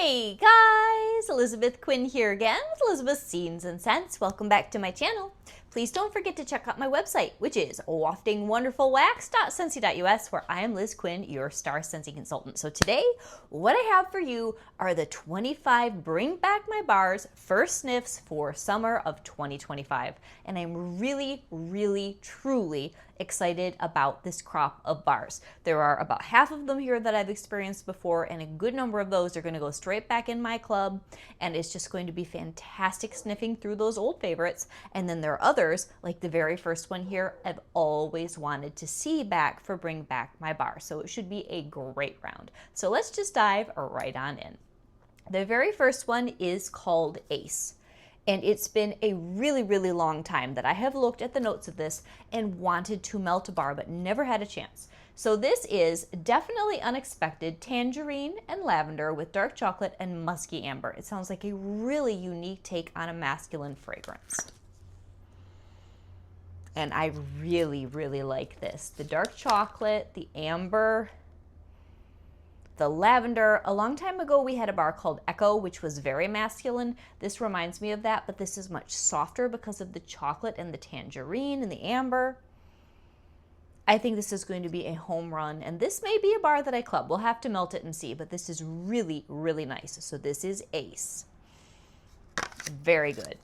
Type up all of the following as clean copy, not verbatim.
Hey guys, Elizabeth Quinn here again with Elizabeth's Scenes and Scents. Welcome back to my channel. Please don't forget to check out my website, which is waftingwonderfulwax.scentsy.us, where I am Liz Quinn, your star scentsy consultant. So today, what I have for you are the 25 Bring Back My Bars first sniffs for summer of 2025. And I'm really, truly excited about this crop of bars. There are about half of them here that I've experienced before, and a good number of those are going to go straight back in my club, and it's just going to be fantastic sniffing through those old favorites. And then there are others, like the very first one here, I've always wanted to see back for Bring Back My Bar, so it should be a great round. So let's just dive right on in. The very first one is called Ace. And it's been a really long time that I have looked at the notes of this and wanted to melt a bar, but never had a chance. So this is definitely unexpected tangerine and lavender with dark chocolate and musky amber. It sounds like a really unique take on a masculine fragrance. And I really like this. The dark chocolate, the amber, the lavender. A long time ago we had a bar called Echo, which was very masculine. This reminds me of that, but this is much softer because of the chocolate and the tangerine and the amber. I think this is going to be a home run, and this may be a bar that I club. We'll have to melt it and see, but this is really nice. So this is Ace. Very good.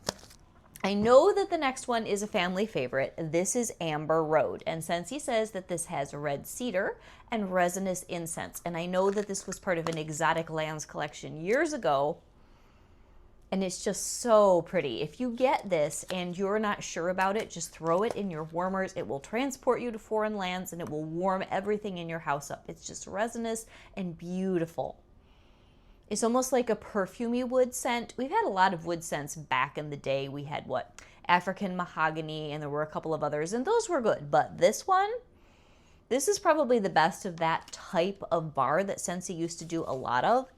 I know that the next one is a family favorite. This is Amber Road, and Scentsy says that this has red cedar and resinous incense, and I know that this was part of an Exotic Lands collection years ago, and it's just so pretty. If you get this and you're not sure about it, just throw it in your warmers. It will transport you to foreign lands, and it will warm everything in your house up. It's just resinous and beautiful. It's almost like a perfumey wood scent. We've had a lot of wood scents back in the day. We had African mahogany, and there were a couple of others, and those were good. But this one, this is probably the best of that type of bar that Scentsy used to do a lot of,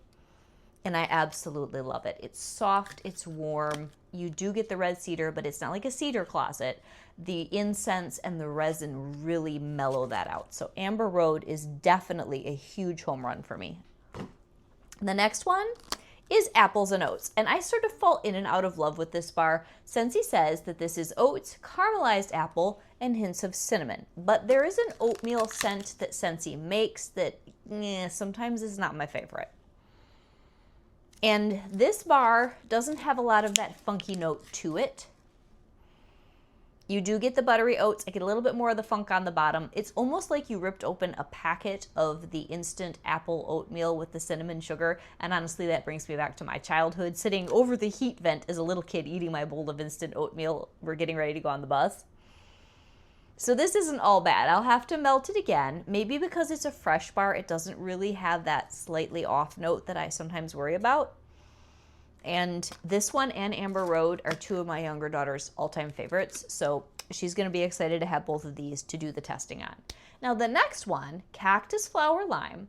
and I absolutely love it. It's soft, it's warm. You do get the red cedar, but it's not like a cedar closet. The incense and the resin really mellow that out. So Amber Road is definitely a huge home run for me. The next one is Apples and Oats, and I sort of fall in and out of love with this bar. Scentsy says that this is oats, caramelized apple, and hints of cinnamon, but there is an oatmeal scent that Scentsy makes that sometimes is not my favorite. And this bar doesn't have a lot of that funky note to it. You do get the buttery oats. I get a little bit more of the funk on the bottom. It's almost like you ripped open a packet of the instant apple oatmeal with the cinnamon sugar. And honestly, that brings me back to my childhood, sitting over the heat vent as a little kid eating my bowl of instant oatmeal. We're getting ready to go on the bus. So this isn't all bad. I'll have to melt it again. Maybe because it's a fresh bar, it doesn't really have that slightly off note that I sometimes worry about. And this one and Amber Road are two of my younger daughter's all-time favorites, so she's going to be excited to have both of these to do the testing on. Now the next one, Cactus Flower Lime.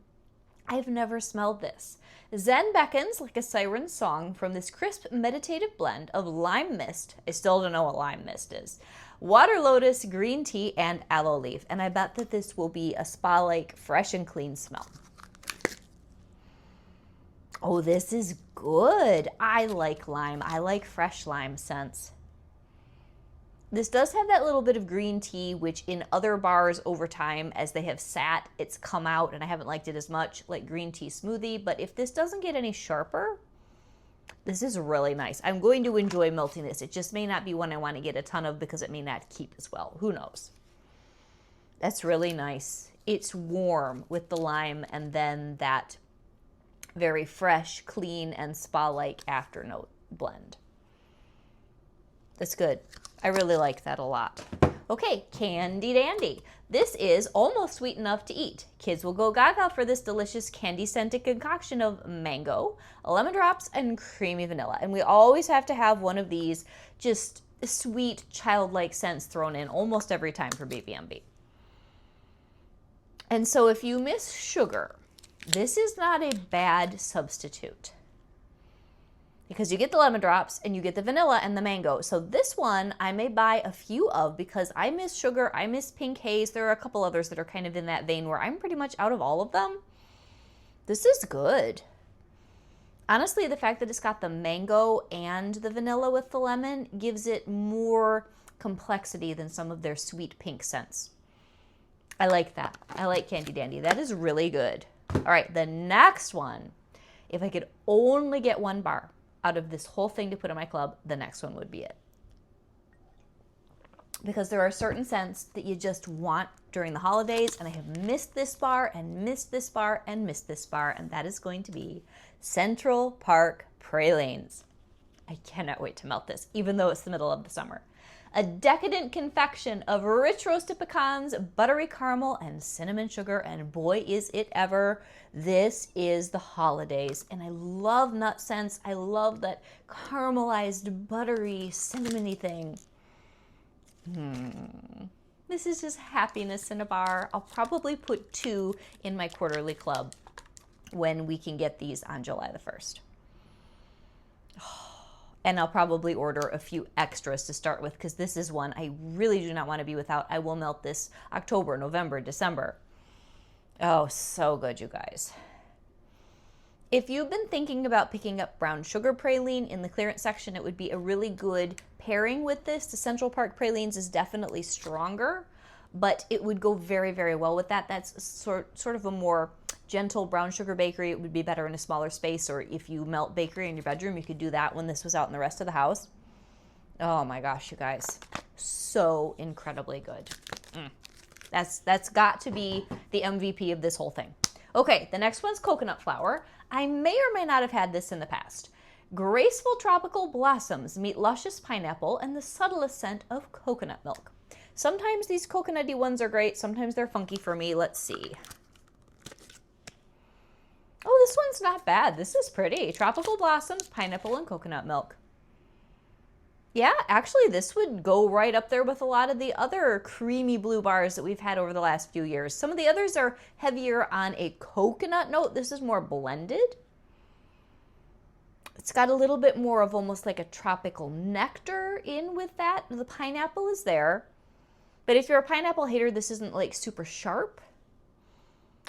I've never smelled this. Zen beckons like a siren song from this crisp meditative blend of lime mist. I still don't know what lime mist is. Water lotus, green tea, and aloe leaf. And I bet that this will be a spa-like fresh and clean smell. Oh, this is good. I like lime. I like fresh lime scents. This does have that little bit of green tea, which in other bars over time, as they have sat, it's come out, and I haven't liked it as much, like green tea smoothie. But if this doesn't get any sharper, this is really nice. I'm going to enjoy melting this. It just may not be one I want to get a ton of because it may not keep as well. Who knows? That's really nice. It's warm with the lime and then that very fresh, clean, and spa-like afternote blend. That's good. I really like that a lot. Okay, Candy Dandy. This is almost sweet enough to eat. Kids will go gaga for this delicious candy-scented concoction of mango, lemon drops, and creamy vanilla. And we always have to have one of these just sweet, childlike scents thrown in almost every time for BBMB. And so if you miss sugar, this is not a bad substitute because you get the lemon drops and you get the vanilla and the mango. So this one I may buy a few of because I miss sugar, I miss pink haze. There are a couple others that are kind of in that vein where I'm pretty much out of all of them. This is good. Honestly, the fact that it's got the mango and the vanilla with the lemon gives it more complexity than some of their sweet pink scents. I like that. I like Candy Dandy. That is really good. All right, the next one. If I could only get one bar out of this whole thing to put in my club, the next one would be it. Because there are certain scents that you just want during the holidays, and I have missed this bar and missed this bar and missed this bar, and that is going to be Central Park Pralines. I cannot wait to melt this, even though it's the middle of the summer. A decadent confection of rich roasted pecans, buttery caramel, and cinnamon sugar, and boy is it ever. This is the holidays, and I love nut scents. I love that caramelized, buttery, cinnamony thing. This is just happiness in a bar. I'll probably put 2 in my quarterly club when we can get these on July the 1st. And I'll probably order a few extras to start with, because this is one I really do not want to be without. I will melt this October, November, December. Oh, so good, you guys. If you've been thinking about picking up brown sugar praline in the clearance section, it would be a really good pairing with this. The Central Park Pralines is definitely stronger, but it would go very, very well with that. That's sort of a more gentle brown sugar bakery. It would be better in a smaller space, or if you melt bakery in your bedroom, you could do that when this was out in the rest of the house. Oh my gosh, you guys. So incredibly good. That's got to be the MVP of this whole thing. Okay, the next one's coconut flower. I may or may not have had this in the past. Graceful tropical blossoms meet luscious pineapple and the subtlest scent of coconut milk. Sometimes these coconutty ones are great. Sometimes they're funky for me. Let's see. Oh, this one's not bad. This is pretty. Tropical blossoms, pineapple, and coconut milk. Yeah, actually, this would go right up there with a lot of the other creamy blue bars that we've had over the last few years. Some of the others are heavier on a coconut note. This is more blended. It's got a little bit more of almost like a tropical nectar in with that. The pineapple is there. But if you're a pineapple hater, this isn't like super sharp.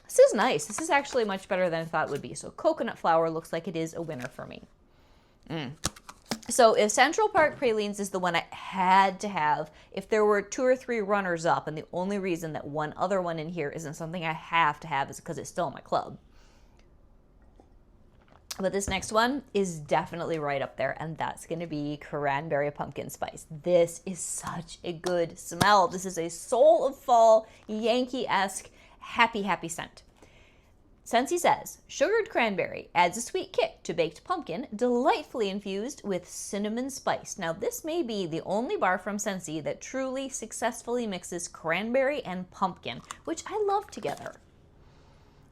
This is nice. This is actually much better than I thought it would be. So coconut flower looks like it is a winner for me. So if Central Park Pralines is the one I had to have, if there were 2 or 3 runners up, and the only reason that one other one in here isn't something I have to have is because it's still in my club. But this next one is definitely right up there, and that's going to be Cranberry Pumpkin Spice. This is such a good smell. This is a soul of fall, Yankee-esque, happy, happy scent. Scentsy says, sugared cranberry adds a sweet kick to baked pumpkin, delightfully infused with cinnamon spice. Now, this may be the only bar from Scentsy that truly successfully mixes cranberry and pumpkin, which I love together.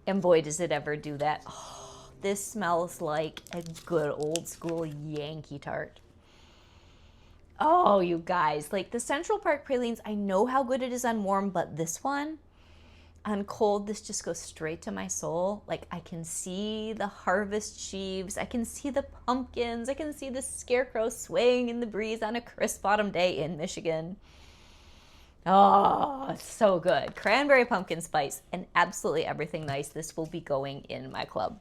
And boy, does it ever do that. Oh, this smells like a good old school Yankee tart. Oh, you guys, like the Central Park Pralines, I know how good it is on warm, but this one, on cold, this just goes straight to my soul. Like, I can see the harvest sheaves. I can see the pumpkins. I can see the scarecrow swaying in the breeze on a crisp autumn day in Michigan. Oh, it's so good. Cranberry pumpkin spice and absolutely everything nice. This will be going in my club.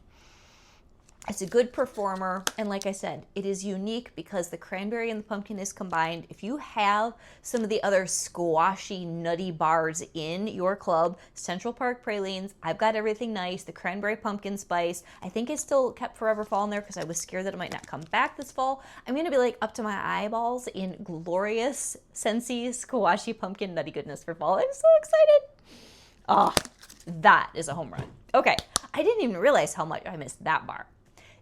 It's a good performer, and like I said, it is unique because the cranberry and the pumpkin is combined. If you have some of the other squashy, nutty bars in your club, Central Park Pralines, I've got everything nice, the cranberry pumpkin spice. I think I still kept Forever Fall in there because I was scared that it might not come back this fall. I'm going to be like up to my eyeballs in glorious, Scentsy, squashy pumpkin nutty goodness for fall. I'm so excited. Oh, that is a home run. Okay, I didn't even realize how much I missed that bar.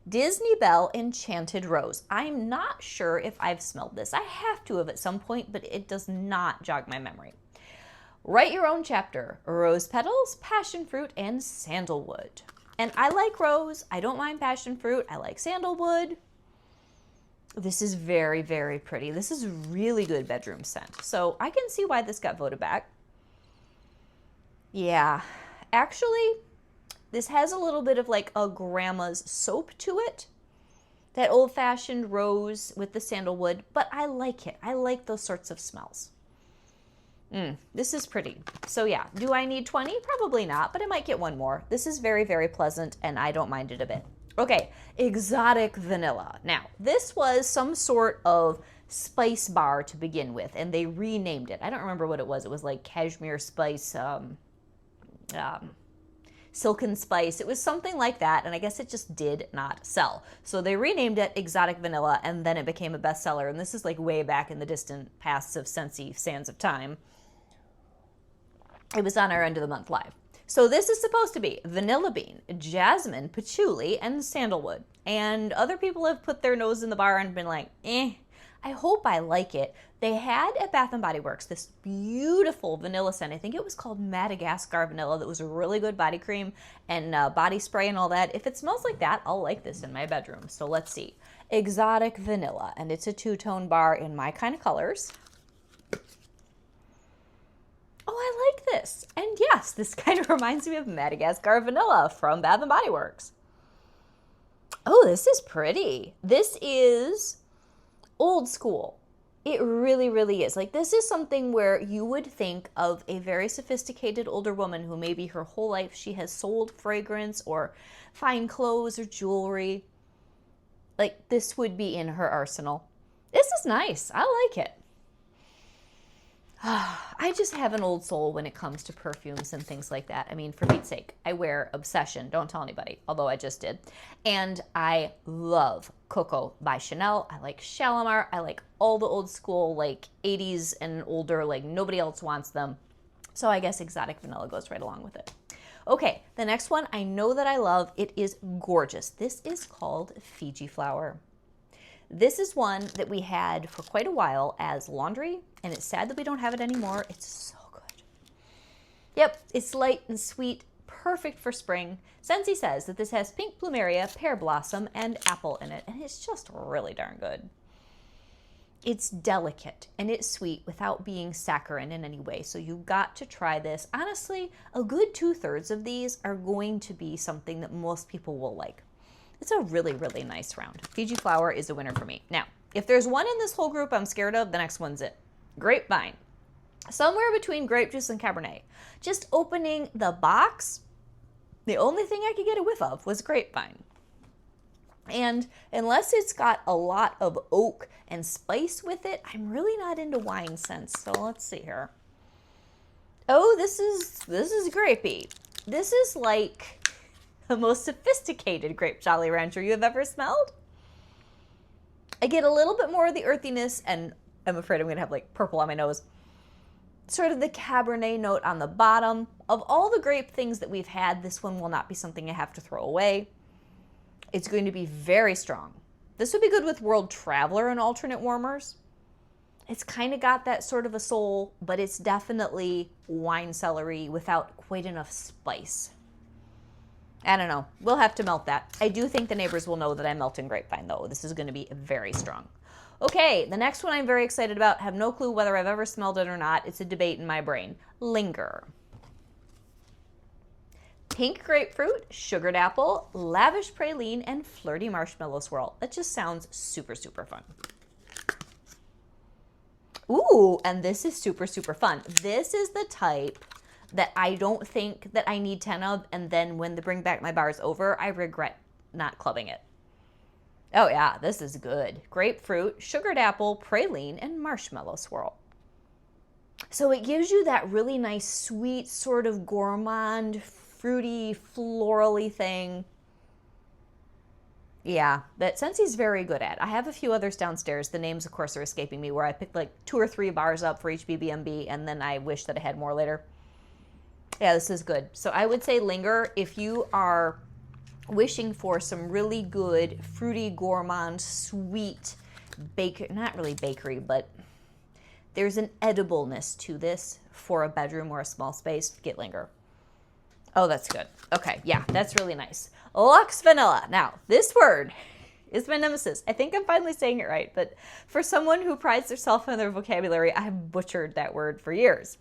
Disney Belle Enchanted Rose. I'm not sure if I've smelled this. I have to have at some point, but it does not jog my memory. Write your own chapter. Rose petals, passion fruit, and sandalwood. And I like rose. I don't mind passion fruit. I like sandalwood. This is very, very pretty. This is really good bedroom scent. So I can see why this got voted back. Yeah, actually, this has a little bit of like a grandma's soap to it. That old-fashioned rose with the sandalwood, but I like it. I like those sorts of smells. This is pretty. So yeah, do I need 20? Probably not, but I might get one more. This is very, very pleasant, and I don't mind it a bit. Okay, exotic vanilla. Now, this was some sort of spice bar to begin with, and they renamed it. I don't remember what it was. It was like cashmere spice, silken spice. It was something like that, and I guess it just did not sell. So they renamed it Exotic Vanilla, and then it became a bestseller. And this is like way back in the distant pasts of Scentsy Sands of Time. It was on our end of the month live. So this is supposed to be vanilla bean, jasmine, patchouli, and sandalwood. And other people have put their nose in the bar and been like, I hope I like it. They had at Bath & Body Works this beautiful vanilla scent. I think it was called Madagascar Vanilla. That was a really good body cream and body spray and all that. If it smells like that, I'll like this in my bedroom. So let's see. Exotic Vanilla, and it's a two-tone bar in my kind of colors. Oh, I like this. And yes, this kind of reminds me of Madagascar Vanilla from Bath & Body Works. Oh, this is pretty. This is old school. It really, really is. Like, this is something where you would think of a very sophisticated older woman who maybe her whole life she has sold fragrance or fine clothes or jewelry. Like, this would be in her arsenal. This is nice. I like it. I just have an old soul when it comes to perfumes and things like that. I mean, for Pete's sake, I wear Obsession. Don't tell anybody, although I just did. And I love Coco by Chanel. I like Shalimar. I like all the old school, like 80s and older, like nobody else wants them. So I guess Exotic Vanilla goes right along with it. Okay, the next one I know that I love. It is gorgeous. This is called Fiji Flower. This is one that we had for quite a while as laundry, and it's sad that we don't have it anymore. It's so good. Yep, it's light and sweet, perfect for spring. Scentsy says that this has pink plumeria, pear blossom, and apple in it, and it's just really darn good. It's delicate and it's sweet without being saccharine in any way, so you've got to try this. Honestly, a good 2/3 of these are going to be something that most people will like. It's a really, really nice round. Fiji Flower is a winner for me. Now, if there's one in this whole group I'm scared of, the next one's it. Grapevine. Somewhere between grape juice and Cabernet. Just opening the box, the only thing I could get a whiff of was Grapevine. And unless it's got a lot of oak and spice with it, I'm really not into wine scents. So let's see here. Oh, this is grapey. This is like the most sophisticated grape Jolly Rancher you have ever smelled. I get a little bit more of the earthiness, and I'm afraid I'm gonna have like purple on my nose. Sort of the Cabernet note on the bottom. Of all the grape things that we've had, this one will not be something I have to throw away. It's going to be very strong. This would be good with World Traveler and alternate warmers. It's kind of got that sort of a soul, but it's definitely wine celery without quite enough spice. I don't know. We'll have to melt that. I do think the neighbors will know that I'm melting Grapevine, though. This is going to be very strong. Okay, the next one I'm very excited about. Have no clue whether I've ever smelled it or not. It's a debate in my brain. Linger. Pink grapefruit, sugared apple, lavish praline, and flirty marshmallow swirl. That just sounds super, super fun. Ooh, and this is super, super fun. This is the type that I don't think that I need 10 of, and then when the bring back my bar is over, I regret not clubbing it. Oh yeah, this is good. Grapefruit, sugared apple, praline, and marshmallow swirl. So it gives you that really nice, sweet, sort of gourmand, fruity, florally thing. Yeah, that Scensy's very good at. I have a few others downstairs. The names, of course, are escaping me, where I picked like 2 or 3 bars up for each BBMB, and then I wish that I had more later. Yeah, this is good. So I would say Linger if you are wishing for some really good, fruity, gourmand, sweet, not really bakery, but there's an edibleness to this for a bedroom or a small space. Get Linger. Oh, that's good. Okay, yeah, that's really nice. Lux Vanilla. Now, this word is my nemesis. I think I'm finally saying it right, but for someone who prides herself on their vocabulary, I have butchered that word for years.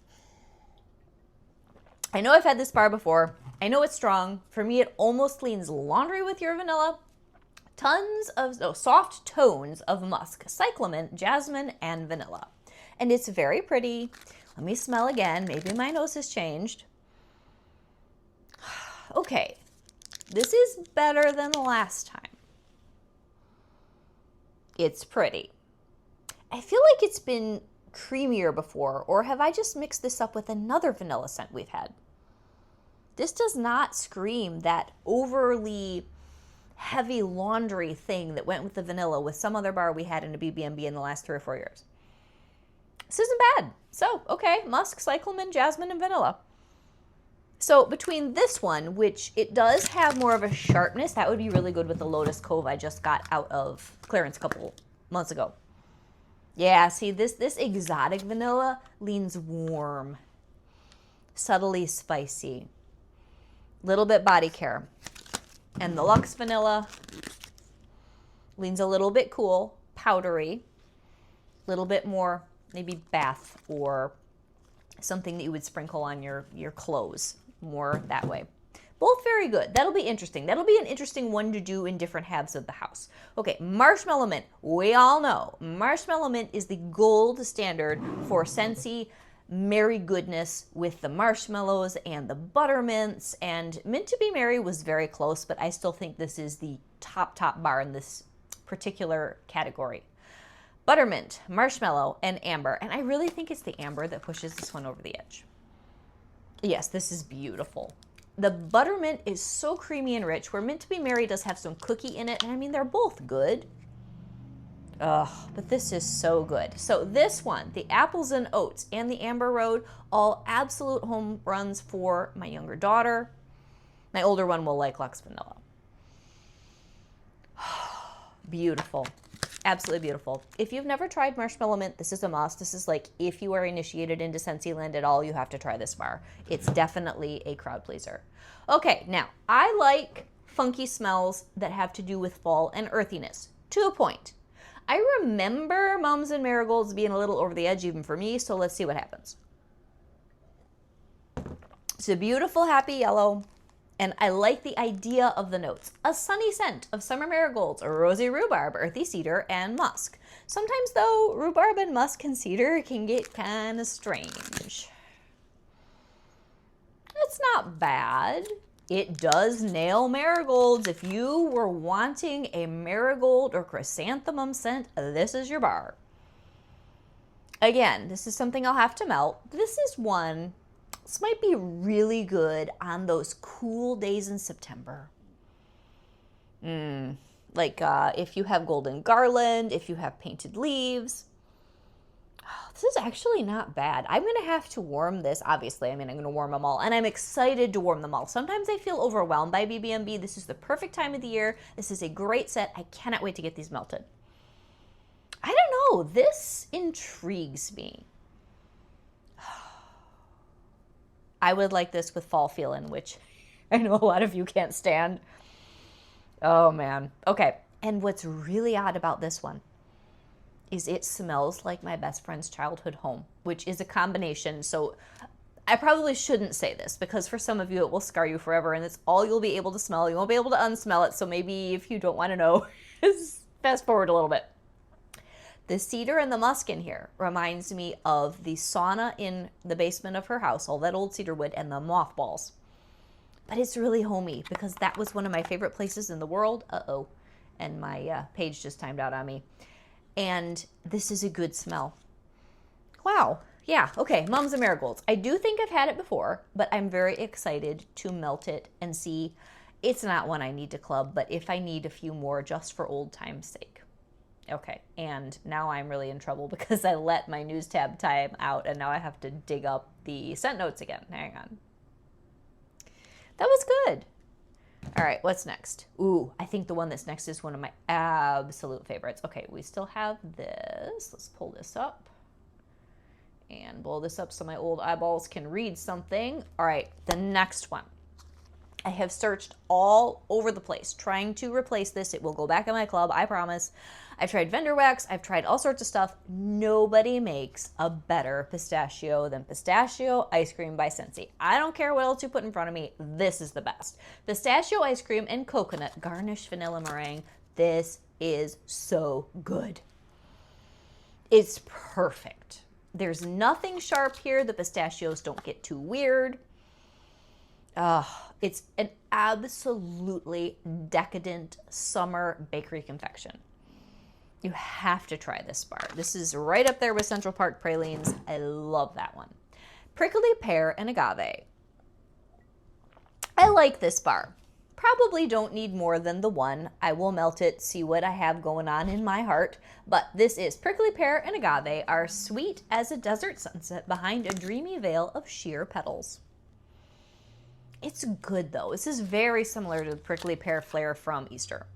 I know I've had this bar before. I know it's strong. For me, it almost leans laundry with your vanilla. Tons of soft tones of musk, cyclamen, jasmine, and vanilla. And it's very pretty. Let me smell again. Maybe my nose has changed. Okay. This is better than the last time. It's pretty. I feel like it's been creamier before, or have I just mixed this up with another vanilla scent we've had? This does not scream that overly heavy laundry thing that went with the vanilla with some other bar we had in a BBMB in the last 3 or 4 years. This isn't bad. So, okay, musk, cyclamen, jasmine, and vanilla. So between this one, which it does have more of a sharpness, that would be really good with the Lotus Cove I just got out of clearance a couple months ago. Yeah, see, this exotic vanilla leans warm, subtly spicy, little bit body care. And the Lux Vanilla leans a little bit cool, powdery, little bit more maybe bath or something that you would sprinkle on your clothes, more that way. Both very good. That'll be interesting. That'll be an interesting one to do in different halves of the house. Okay, Marshmallow Mint. We all know Marshmallow Mint is the gold standard for Scentsy merry goodness with the marshmallows and the buttermints, and Mint to be Merry was very close, but I still think this is the top bar in this particular category. Buttermint, marshmallow, and amber, and I really think it's the amber that pushes this one over the edge. Yes, this is beautiful. The buttermint is so creamy and rich, where Mint to be Merry does have some cookie in it, and I mean, they're both good. Ugh, but this is so good. So this one, the apples and oats and the amber road, all absolute home runs for my younger daughter. My older one will like Lux Vanilla. Beautiful. Absolutely beautiful. If you've never tried Marshmallow Mint, this is a must. This is like, if you are initiated into Scentsy at all, you have to try this bar. It's definitely a crowd pleaser. Okay, now, I like funky smells that have to do with fall and earthiness, to a point. I remember Mums and Marigolds being a little over the edge even for me, so let's see what happens. It's a beautiful, happy yellow, and I like the idea of the notes. A sunny scent of summer marigolds, rosy rhubarb, earthy cedar, and musk. Sometimes, though, rhubarb and musk and cedar can get kind of strange. It's not bad. It does nail marigolds. If you were wanting a marigold or chrysanthemum scent, this is your bar. Again, this is something I'll have to melt. This might be really good on those cool days in September. Like if you have golden garland, if you have painted leaves. This is actually not bad. I'm going to have to warm this, obviously. I mean, I'm going to warm them all, and I'm excited to warm them all. Sometimes I feel overwhelmed by BBMB. This is the perfect time of the year. This is a great set. I cannot wait to get these melted. I don't know. This intrigues me. I would like this with fall feeling, which I know a lot of you can't stand. Oh, man. Okay. And what's really odd about this one is it smells like my best friend's childhood home, which is a combination. So I probably shouldn't say this because for some of you, it will scar you forever and it's all you'll be able to smell. You won't be able to unsmell it. So maybe if you don't want to know, just fast forward a little bit. The cedar and the musk in here reminds me of the sauna in the basement of her house, all that old cedar wood, and the mothballs. But it's really homey because that was one of my favorite places in the world. Uh-oh. And my page just timed out on me. And this is a good smell. Wow. Yeah. Okay. Mums and Marigolds. I do think I've had it before, but I'm very excited to melt it and see. It's not one I need to club, but if I need a few more just for old time's sake. Okay. And now I'm really in trouble because I let my news tab time out and now I have to dig up the scent notes again. Hang on. That was good. All right, what's next? Ooh, I think the one that's next is one of my absolute favorites. Okay, we still have this. Let's pull this up and blow this up so my old eyeballs can read something. All right, the next one. I have searched all over the place trying to replace this. It will go back in my club, I promise. I've tried vendor wax. I've tried all sorts of stuff. Nobody makes a better pistachio than pistachio ice cream by Scentsy. I don't care what else you put in front of me. This is the best. Pistachio ice cream and coconut garnished vanilla meringue. This is so good. It's perfect. There's nothing sharp here. The pistachios don't get too weird. It's an absolutely decadent summer bakery confection. You have to try this bar. This is right up there with Central Park Pralines. I love that one. Prickly Pear and Agave. I like this bar. Probably don't need more than the one. I will melt it, see what I have going on in my heart. But this is Prickly Pear and Agave are sweet as a desert sunset behind a dreamy veil of sheer petals. It's good though. This is very similar to the Prickly Pear Flair from Easter.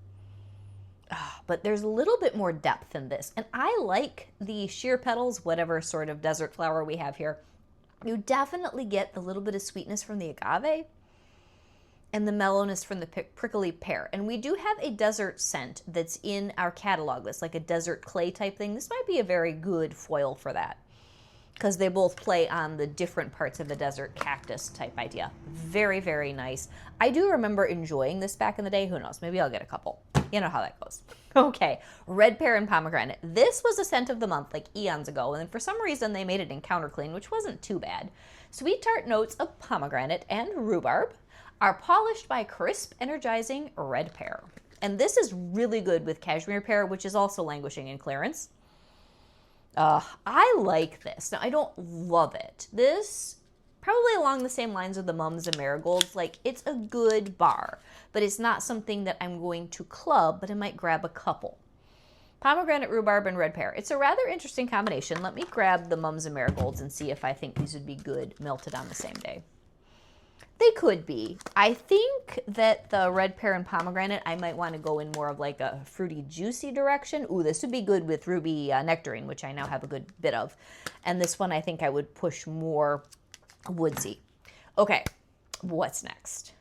But there's a little bit more depth in this. And I like the sheer petals, whatever sort of desert flower we have here. You definitely get a little bit of sweetness from the agave and the mellowness from the prickly pear. And we do have a desert scent that's in our catalog that's like a desert clay type thing. This might be a very good foil for that because they both play on the different parts of the desert cactus type idea. Very, very nice. I do remember enjoying this back in the day. Who knows? Maybe I'll get a couple. You know how that goes. Okay, red pear and pomegranate. This was a scent of the month like eons ago, and then for some reason they made it in counterclean, which wasn't too bad. Sweet tart notes of pomegranate and rhubarb are polished by crisp, energizing red pear. And this is really good with cashmere pear, which is also languishing in clearance. I like this. Now, I don't love it. This, probably along the same lines of the Mums and Marigolds, like it's a good bar, but it's not something that I'm going to club, but I might grab a couple. Pomegranate, rhubarb, and red pear. It's a rather interesting combination. Let me grab the Mums and Marigolds and see if I think these would be good melted on the same day. They could be. I think that the red pear and pomegranate, I might want to go in more of like a fruity, juicy direction. Ooh, this would be good with ruby nectarine, which I now have a good bit of. And this one, I think I would push more woodsy. Okay, what's next?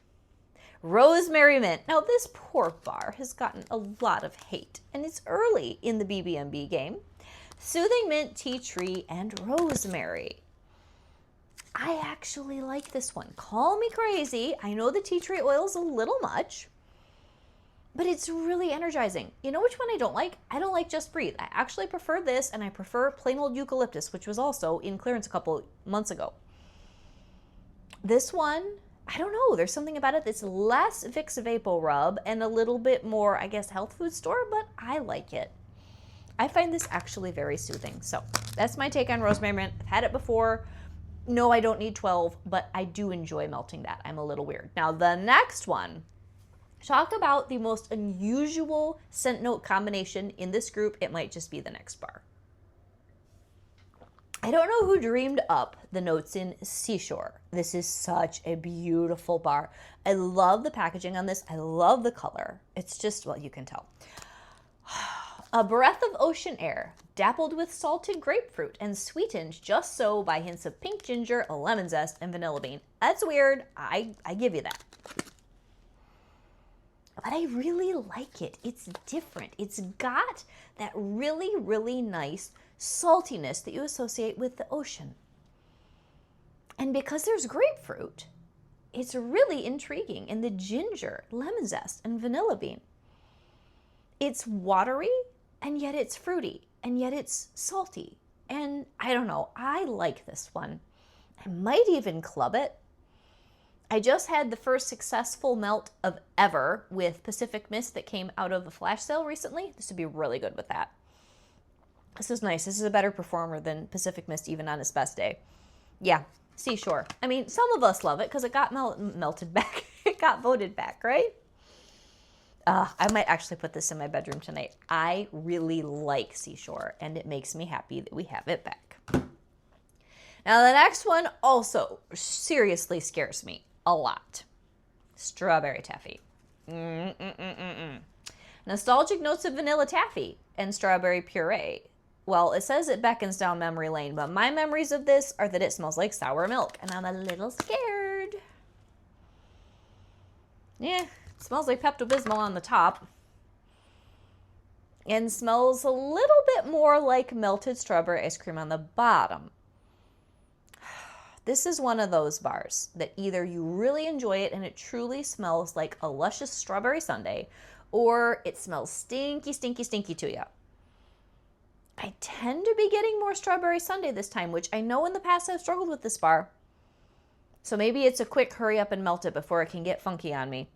Rosemary Mint. Now, this poor bar has gotten a lot of hate, and it's early in the BBMB game. Soothing mint, tea tree, and rosemary. I actually like this one. Call me crazy. I know the tea tree oil is a little much, but it's really energizing. You know which one I don't like? I don't like Just Breathe. I actually prefer this, and I prefer plain old eucalyptus, which was also in clearance a couple months ago. This one, I don't know. There's something about it that's less Vicks Vapo Rub and a little bit more, I guess, health food store, but I like it. I find this actually very soothing. So that's my take on Rosemary Mint. I've had it before. No, I don't need 12, but I do enjoy melting that. I'm a little weird. Now, the next one, talk about the most unusual scent note combination in this group. It might just be the next bar. I don't know who dreamed up the notes in Seashore. This is such a beautiful bar. I love the packaging on this. I love the color. It's just, well, you can tell. A breath of ocean air, dappled with salted grapefruit and sweetened just so by hints of pink ginger, lemon zest, and vanilla bean. That's weird. I give you that. But I really like it. It's different. It's got that really, really nice saltiness that you associate with the ocean. And because there's grapefruit, it's really intriguing. And the ginger, lemon zest, and vanilla bean. It's watery, and yet it's fruity, and yet it's salty. And I don't know, I like this one. I might even club it. I just had the first successful melt of ever with Pacific Mist that came out of a flash sale recently. This would be really good with that. This is nice. This is a better performer than Pacific Mist even on its best day. Yeah, Seashore. I mean, some of us love it because it got melted back. It got voted back, right? I might actually put this in my bedroom tonight. I really like Seashore, and it makes me happy that we have it back. Now, the next one also seriously scares me a lot. Strawberry Taffy. Nostalgic notes of vanilla taffy and strawberry puree. Well, it says it beckons down memory lane, but my memories of this are that it smells like sour milk, and I'm a little scared. Yeah. Smells like Pepto-Bismol on the top and smells a little bit more like melted strawberry ice cream on the bottom. This is one of those bars that either you really enjoy it and it truly smells like a luscious strawberry sundae, or it smells stinky, stinky, stinky to you. I tend to be getting more strawberry sundae this time, which I know in the past I've struggled with this bar. So maybe it's a quick hurry up and melt it before it can get funky on me.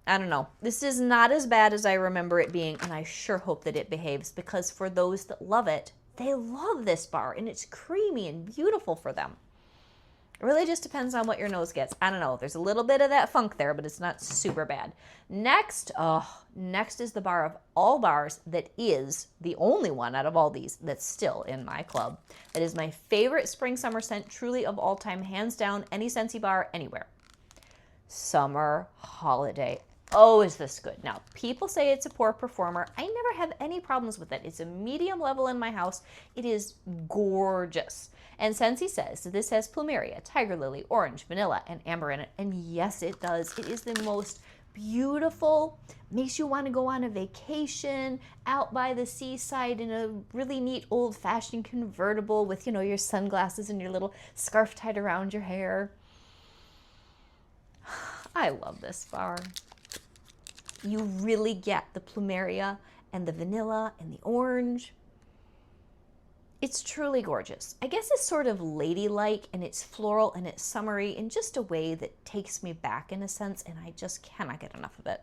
I don't know. This is not as bad as I remember it being, and I sure hope that it behaves, because for those that love it, they love this bar, and it's creamy and beautiful for them. It really just depends on what your nose gets. I don't know. There's a little bit of that funk there, but it's not super bad. Next is the bar of all bars that is the only one out of all these that's still in my club. That is my favorite spring summer scent, truly of all time, hands down, any Scentsy bar, anywhere. Summer Holiday. Oh, is this good? Now, people say it's a poor performer. I never have any problems with it. It's a medium level in my house. It is gorgeous. And Scentsy says that this has plumeria, tiger lily, orange, vanilla, and amber in it. And yes, it does. It is the most beautiful, makes you want to go on a vacation out by the seaside in a really neat old-fashioned convertible with, you know, your sunglasses and your little scarf tied around your hair. I love this bar. You really get the plumeria and the vanilla and the orange. It's truly gorgeous. I guess it's sort of ladylike, and it's floral, and it's summery in just a way that takes me back in a sense, and I just cannot get enough of it.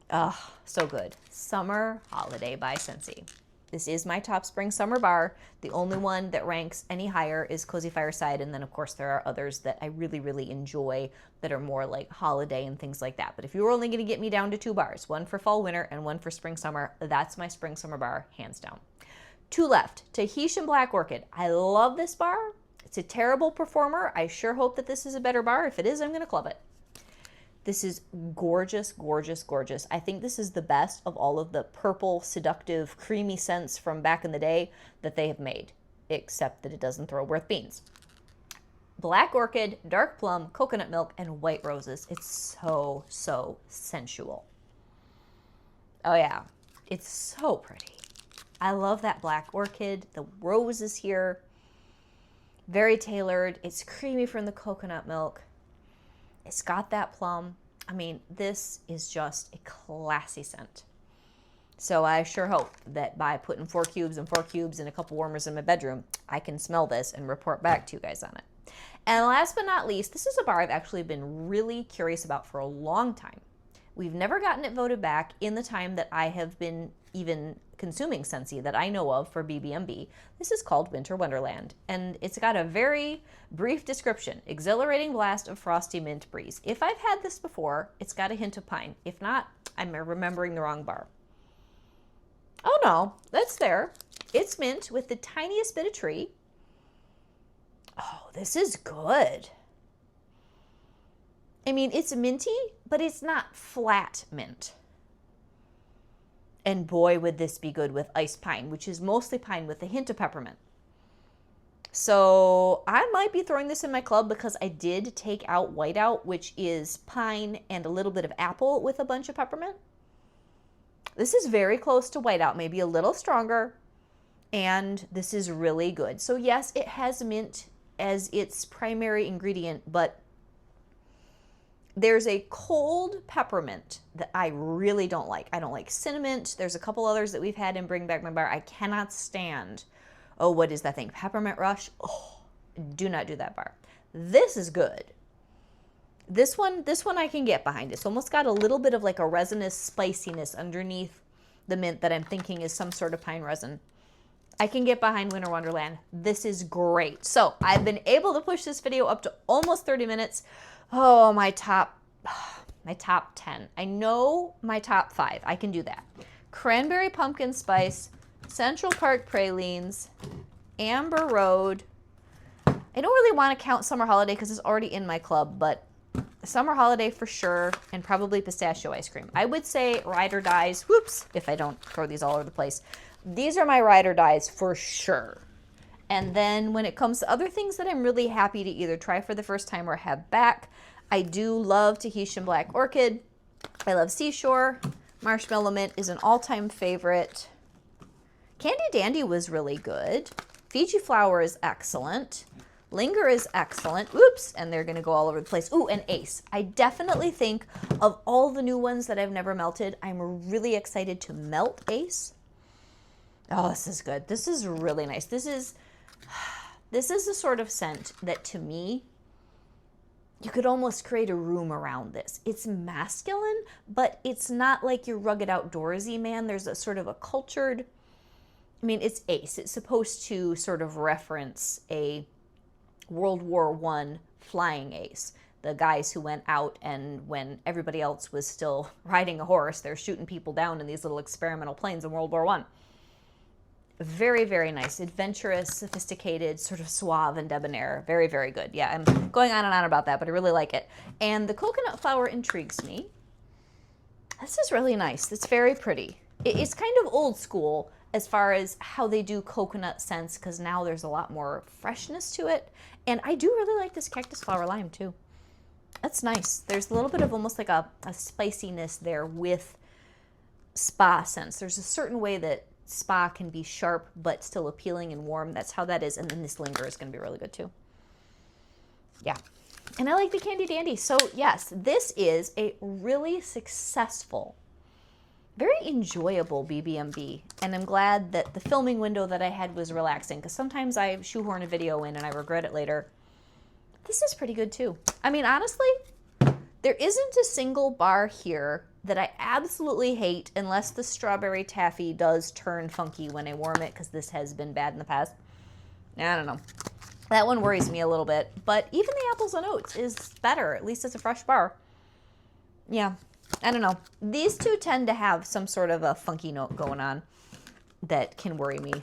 Oh, so good. Summer Holiday by Scentsy. This is my top spring summer bar. The only one that ranks any higher is Cozy Fireside, and then of course there are others that I really, really enjoy that are more like holiday and things like that. But if you were only going to get me down to 2 bars, one for fall winter and one for spring summer, that's my spring summer bar, hands down. 2 left. Tahitian Black Orchid. I love this bar. It's a terrible performer. I sure hope that this is a better bar. If it is, I'm going to club it. This is gorgeous, gorgeous, gorgeous. I think this is the best of all of the purple, seductive, creamy scents from back in the day that they have made, except that it doesn't throw worth beans. Black Orchid, Dark Plum, Coconut Milk, and White Roses. It's so, so sensual. Oh yeah, it's so pretty. I love that Black Orchid. The roses here, very tailored. It's creamy from the coconut milk. It's got that plum. I mean, this is just a classy scent. So I sure hope that by putting 4 cubes and 4 cubes and a couple warmers in my bedroom, I can smell this and report back to you guys on it. And last but not least, this is a bar I've actually been really curious about for a long time. We've never gotten it voted back in the time that I have been even consuming Scentsy that I know of for BBMB. This is called Winter Wonderland, and it's got a very brief description. Exhilarating blast of frosty mint breeze. If I've had this before, it's got a hint of pine. If not, I'm remembering the wrong bar. Oh no, that's there. It's mint with the tiniest bit of tree. Oh, this is good. I mean, it's minty, but it's not flat mint. And boy, would this be good with iced pine, which is mostly pine with a hint of peppermint. So I might be throwing this in my club because I did take out whiteout, which is pine and a little bit of apple with a bunch of peppermint. This is very close to whiteout, maybe a little stronger, and this is really good. So yes, it has mint as its primary ingredient, but there's a cold peppermint that I really don't like. I don't like cinnamon. There's a couple others that we've had in Bring Back My Bar. I cannot stand, oh, what is that thing? Peppermint Rush? Oh, do not do that bar. This is good. This one I can get behind. It's almost got a little bit of like a resinous spiciness underneath the mint that I'm thinking is some sort of pine resin. I can get behind Winter Wonderland. This is great. So I've been able to push this video up to almost 30 minutes. Oh, my top 10. I know my top 5. I can do that. Cranberry Pumpkin Spice, Central Park Pralines, Amber Road. I don't really want to count Summer Holiday because it's already in my club, but Summer Holiday for sure, and probably Pistachio Ice Cream. I would say Ride or Dies, whoops, if I don't throw these all over the place. These are my Ride or Dies for sure. And then when it comes to other things that I'm really happy to either try for the first time or have back, I do love Tahitian Black Orchid. I love Seashore. Marshmallow Mint is an all-time favorite. Candy Dandy was really good. Fiji Flower is excellent. Linger is excellent. Oops, and they're gonna go all over the place. Ooh, and Ace. I definitely think of all the new ones that I've never melted, I'm really excited to melt Ace. Oh, this is good. This is really nice. This is the sort of scent that to me you could almost create a room around this. It's masculine, but it's not like your rugged outdoorsy man. There's a sort of a cultured, I mean, it's ace. It's supposed to sort of reference a World War I flying ace. The guys who went out, and when everybody else was still riding a horse, they're shooting people down in these little experimental planes in World War I. Very, very nice. Adventurous, sophisticated, sort of suave and debonair. Very, very good. Yeah, I'm going on and on about that, but I really like it. And the coconut flower intrigues me. This is really nice. It's very pretty. It's kind of old school as far as how they do coconut scents, because now there's a lot more freshness to it. And I do really like this cactus flower lime too. That's nice. There's a little bit of almost like a spiciness there with spa scents. There's a certain way that spa can be sharp but still appealing and warm. That's how that is. And then this Linger is going to be really good too. Yeah. And I like the Candy Dandy. So yes, this is a really successful, very enjoyable BBMB. And I'm glad that the filming window that I had was relaxing, because sometimes I shoehorn a video in and I regret it later. This is pretty good too. I mean, honestly, there isn't a single bar here that I absolutely hate, unless the strawberry taffy does turn funky when I warm it, because this has been bad in the past. I don't know. That one worries me a little bit. But even the apples and oats is better. At least it's a fresh bar. Yeah, I don't know. These two tend to have some sort of a funky note going on that can worry me.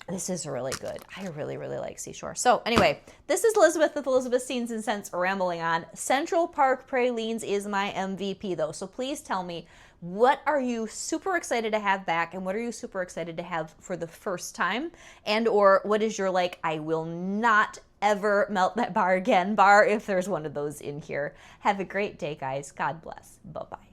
This is really good. I really, really like Seashore. So anyway, this is Elizabeth with Elizabeth's Scenes and Scents rambling on. Central Park Pralines is my MVP though. So please tell me, what are you super excited to have back, and what are you super excited to have for the first time? And or what is your like, I will not ever melt that bar again bar, if there's one of those in here. Have a great day, guys. God bless. Bye-bye.